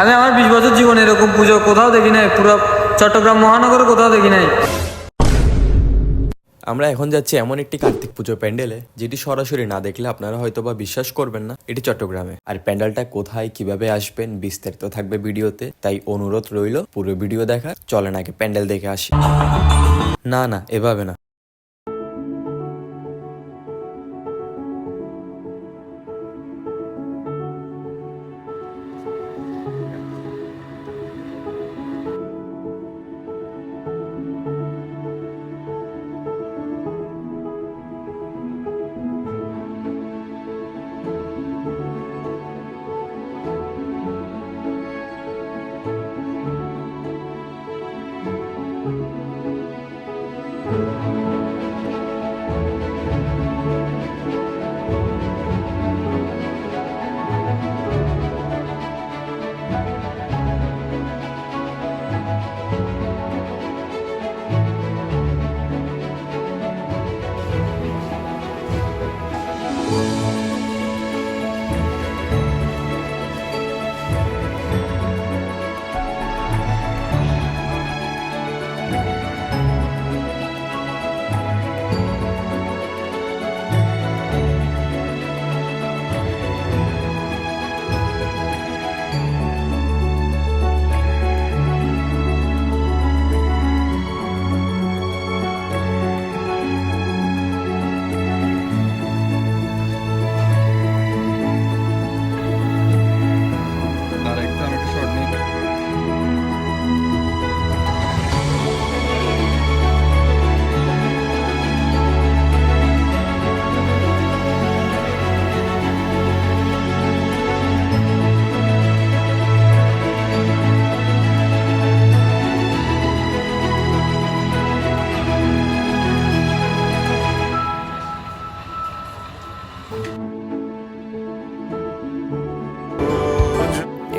আমি আমার 20 বছর জীবনে এরকম পুজো কোথাও দেখি নাই, পুরো চট্টগ্রাম মহানগরে কোথাও দেখি নাই। আমরা এখন যাচ্ছি এমন একটি কার্তিক পুজো প্যান্ডেলে যেটি সরাসরি না দেখলে আপনারা হয়তো বা বিশ্বাস করবেন না এটি চট্টগ্রামে। আর প্যান্ডেলটা কোথায় কিভাবে আসবেন বিস্তারিত থাকবে ভিডিওতে, তাই অনুরোধ রইল পুরো ভিডিও দেখা। চলেন আগে প্যান্ডেল দেখে আসি। না না, এভাবে না।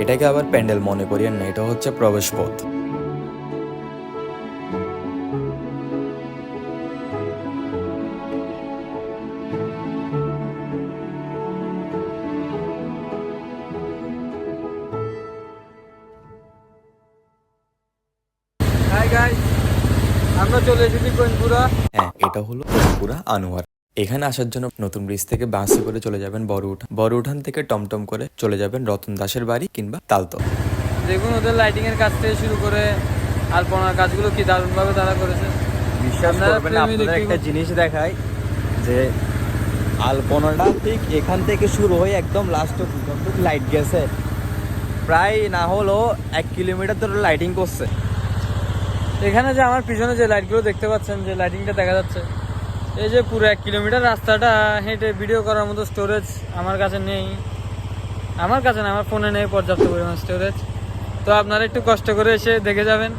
এটাকে আবার প্যান্ডেল মনে করিয়েন না, এটা হচ্ছে প্রবেশ পথ। হাই গাইস, আমরা চলে এসেছি কোইনপুরা। হ্যাঁ, এটা হলো কোইনপুরা আনোয়ার। এখানে আসার জন্য নতুন ব্রিজ থেকে বাসে করে চলে যাবেন বড় উঠান থেকে টমটম করে চলে যাবেন রতন দাসের বাড়ি কিংবা তালতলা। দেখুন ওদের লাইটিং এর কাজ থেকে শুরু করে আলপনার কাজগুলো কি দারুণ ভাবে তারা করেছে। বিশ্বাস করবেন না, আপনাদের একটা জিনিস দেখাই যে আলপনাটা ঠিক এখান থেকে শুরু হয়ে একদম লাস্ট পর্যন্ত লাইট গেছে, প্রায় না হলেও 1 কিলোমিটার ধরে লাইটিং করছে। এখানে যে আমার পিছনে যে লাইটগুলো দেখতে পাচ্ছেন, যে লাইটিংটা দেখা যাচ্ছে, এই যে পুরো 1 কিলোমিটার রাস্তাটা হেঁটে ভিডিও করার মতো স্টোরেজ আমার কাছে নেই। আমার কাছে না, আমার ফোনে নেই পর্যাপ্ত পরিমাণ স্টোরেজ। তো আপনারা একটু কষ্ট করে এসে দেখে যাবেন।